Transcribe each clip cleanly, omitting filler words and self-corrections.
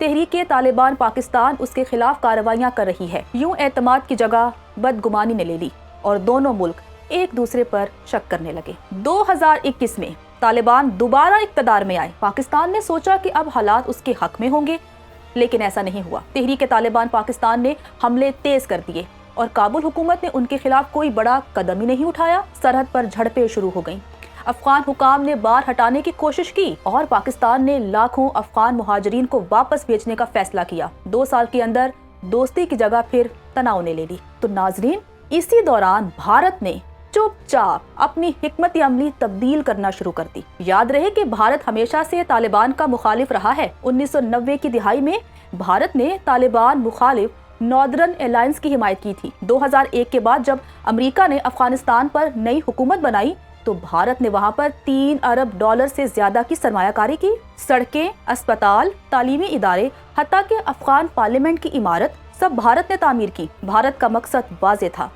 تحریک طالبان پاکستان اس کے خلاف کارروائیاں کر رہی ہے۔ یوں اعتماد کی جگہ بدگمانی نے لے لی اور دونوں ملک ایک دوسرے پر شک کرنے لگے۔ 2021 میں طالبان دوبارہ اقتدار میں آئے۔ پاکستان نے سوچا کہ اب حالات اس کے حق میں ہوں گے، لیکن ایسا نہیں ہوا۔ تحریک طالبان پاکستان نے حملے تیز کر دیے اور کابل حکومت نے ان کے خلاف کوئی بڑا قدم ہی نہیں اٹھایا۔ سرحد پر جھڑپیں شروع ہو گئیں۔ افغان حکام نے بار ہٹانے کی کوشش کی اور پاکستان نے لاکھوں افغان مہاجرین کو واپس بھیجنے کا فیصلہ کیا۔ 2 سال کے اندر دوستی کی جگہ پھر تناؤ نے لے لی۔ تو ناظرین، اسی دوران بھارت نے چپ چاپ اپنی حکمت عملی تبدیل کرنا شروع کر دی۔ یاد رہے کہ بھارت ہمیشہ سے طالبان کا مخالف رہا ہے۔ 1990 کی دہائی میں بھارت نے طالبان مخالف ناردرن الائنس کی حمایت کی تھی۔ 2001 کے بعد جب امریکہ نے افغانستان پر نئی حکومت بنائی تو بھارت نے وہاں پر $3 ارب سے زیادہ کی سرمایہ کاری کی۔ سڑکیں، اسپتال، تعلیمی ادارے، حتیٰ کہ افغان پارلیمنٹ کی عمارت سب بھارت نے تعمیر کی۔ بھارت کا مقصد واضح تھا،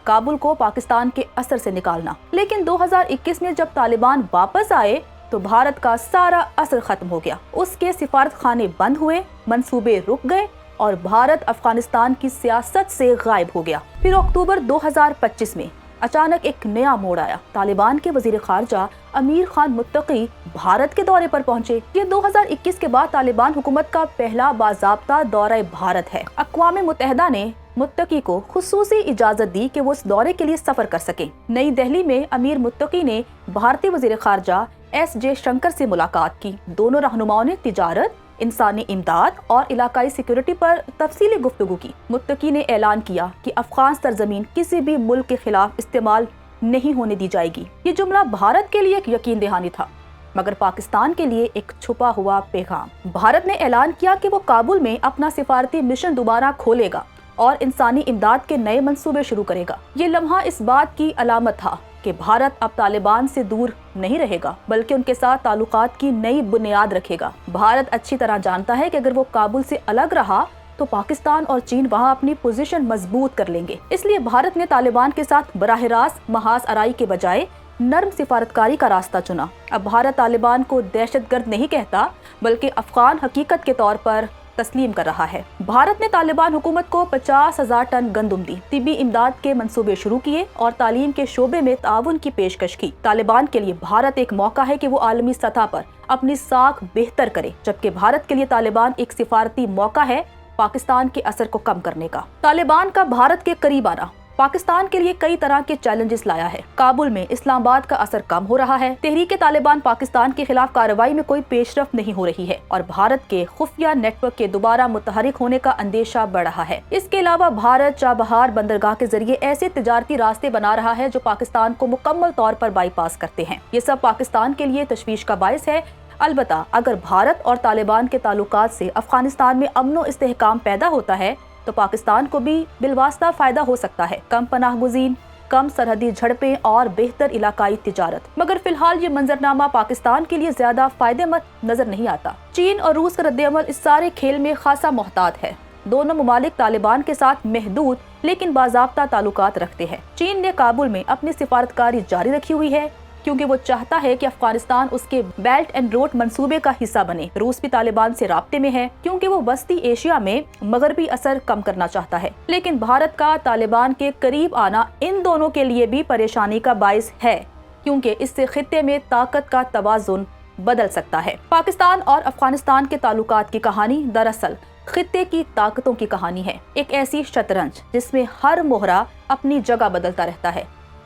کابل کو پاکستان کے اثر سے نکالنا۔ لیکن 2021 میں جب طالبان واپس آئے تو بھارت کا سارا اثر ختم ہو گیا۔ اس کے سفارت خانے بند ہوئے، منصوبے رک گئے اور بھارت افغانستان کی سیاست سے غائب ہو گیا۔ پھر اکتوبر 2025 میں اچانک ایک نیا موڑ آیا۔ طالبان کے وزیر خارجہ امیر خان متقی بھارت کے دورے پر پہنچے۔ یہ 2021 کے بعد طالبان حکومت کا پہلا باضابطہ دورہ بھارت ہے۔ اقوام متحدہ نے متقی کو خصوصی اجازت دی کہ وہ اس دورے کے لیے سفر کر سکیں۔ نئی دہلی میں امیر متقی نے بھارتی وزیر خارجہ ایس جے شنکر سے ملاقات کی۔ دونوں رہنماؤں نے تجارت، انسانی امداد اور علاقائی سیکورٹی پر تفصیلی گفتگو کی۔ متقی نے اعلان کیا کہ افغان سرزمین کسی بھی ملک کے خلاف استعمال نہیں ہونے دی جائے گی۔ یہ جملہ بھارت کے لیے ایک یقین دہانی تھا، مگر پاکستان کے لیے ایک چھپا ہوا پیغام۔ بھارت نے اعلان کیا کہ وہ کابل میں اپنا سفارتی مشن دوبارہ کھولے گا اور انسانی امداد کے نئے منصوبے شروع کرے گا۔ یہ لمحہ اس بات کی علامت تھا کہ بھارت اب طالبان سے دور نہیں رہے گا، بلکہ ان کے ساتھ تعلقات کی نئی بنیاد رکھے گا۔ بھارت اچھی طرح جانتا ہے کہ اگر وہ کابل سے الگ رہا تو پاکستان اور چین وہاں اپنی پوزیشن مضبوط کر لیں گے۔ اس لیے بھارت نے طالبان کے ساتھ براہ راست محاذ آرائی کے بجائے نرم سفارتکاری کا راستہ چنا۔ اب بھارت طالبان کو دہشت گرد نہیں کہتا، بلکہ افغان حقیقت کے طور پر تسلیم کر رہا ہے۔ بھارت نے طالبان حکومت کو 50,000 ٹن گندم دی، طبی امداد کے منصوبے شروع کیے اور تعلیم کے شعبے میں تعاون کی پیشکش کی۔ طالبان کے لیے بھارت ایک موقع ہے کہ وہ عالمی سطح پر اپنی ساکھ بہتر کرے، جبکہ بھارت کے لیے طالبان ایک سفارتی موقع ہے پاکستان کے اثر کو کم کرنے کا۔ طالبان کا بھارت کے قریب آنا پاکستان کے لیے کئی طرح کے چیلنجز لایا ہے۔ کابل میں اسلام آباد کا اثر کم ہو رہا ہے، تحریک طالبان پاکستان کے خلاف کارروائی میں کوئی پیش رفت نہیں ہو رہی ہے اور بھارت کے خفیہ نیٹ ورک کے دوبارہ متحرک ہونے کا اندیشہ بڑھ رہا ہے۔ اس کے علاوہ بھارت چابہار بندرگاہ کے ذریعے ایسے تجارتی راستے بنا رہا ہے جو پاکستان کو مکمل طور پر بائی پاس کرتے ہیں۔ یہ سب پاکستان کے لیے تشویش کا باعث ہے۔ البتہ اگر بھارت اور طالبان کے تعلقات سے افغانستان میں امن و استحکام پیدا ہوتا ہے تو پاکستان کو بھی بالواسطہ فائدہ ہو سکتا ہے، کم پناہ گزین، کم سرحدی جھڑپیں اور بہتر علاقائی تجارت۔ مگر فی الحال یہ منظرنامہ پاکستان کے لیے زیادہ فائدہ مند نظر نہیں آتا۔ چین اور روس کا رد عمل اس سارے کھیل میں خاصا محتاط ہے۔ دونوں ممالک طالبان کے ساتھ محدود لیکن باضابطہ تعلقات رکھتے ہیں۔ چین نے کابل میں اپنی سفارتکاری جاری رکھی ہوئی ہے کیونکہ وہ چاہتا ہے کہ افغانستان اس کے بیلٹ اینڈ روڈ منصوبے کا حصہ بنے۔ روس بھی طالبان سے رابطے میں ہے کیونکہ وہ وسطی ایشیا میں مغربی اثر کم کرنا چاہتا ہے۔ لیکن بھارت کا طالبان کے قریب آنا ان دونوں کے لیے بھی پریشانی کا باعث ہے کیونکہ اس سے خطے میں طاقت کا توازن بدل سکتا ہے۔ پاکستان اور افغانستان کے تعلقات کی کہانی دراصل خطے کی طاقتوں کی کہانی ہے، ایک ایسی شطرنج جس میں ہر مہرہ اپنی جگہ بدلتا رہتا ہے،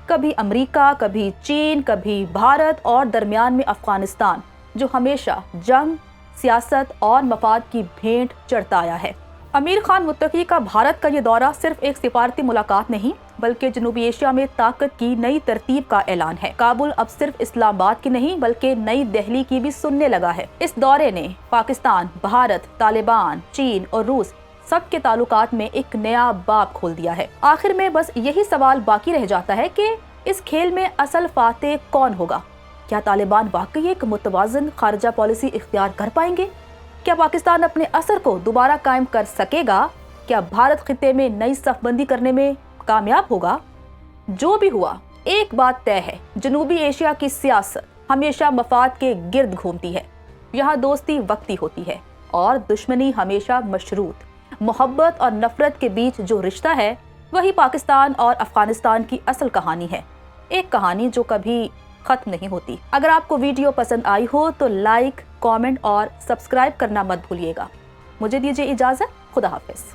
کبھی امریکہ، کبھی چین، کبھی بھارت اور درمیان میں افغانستان جو ہمیشہ جنگ، سیاست اور مفاد کی بھینٹ چڑھتا آیا ہے۔ امیر خان متقی کا بھارت کا یہ دورہ صرف ایک سفارتی ملاقات نہیں بلکہ جنوبی ایشیا میں طاقت کی نئی ترتیب کا اعلان ہے۔ کابل اب صرف اسلام آباد کی نہیں بلکہ نئی دہلی کی بھی سننے لگا ہے۔ اس دورے نے پاکستان، بھارت، طالبان، چین اور روس سب کے تعلقات میں ایک نیا باب کھول دیا ہے۔ آخر میں بس یہی سوال باقی رہ جاتا ہے کہ اس کھیل میں اصل فاتح کون ہوگا؟ کیا طالبان واقعی ایک متوازن خارجہ پالیسی اختیار کر پائیں گے؟ کیا پاکستان اپنے اثر کو دوبارہ قائم کر سکے گا؟ کیا بھارت خطے میں نئی صف بندی کرنے میں کامیاب ہوگا؟ جو بھی ہوا، ایک بات طے ہے، جنوبی ایشیا کی سیاست ہمیشہ مفاد کے گرد گھومتی ہے۔ یہاں دوستی وقتی ہوتی ہے اور دشمنی ہمیشہ مشروط، محبت اور نفرت کے بیچ جو رشتہ ہے وہی پاکستان اور افغانستان کی اصل کہانی ہے، ایک کہانی جو کبھی ختم نہیں ہوتی۔ اگر آپ کو ویڈیو پسند آئی ہو تو لائک، کامنٹ اور سبسکرائب کرنا مت بھولیے گا۔ مجھے دیجیے اجازت، خدا حافظ۔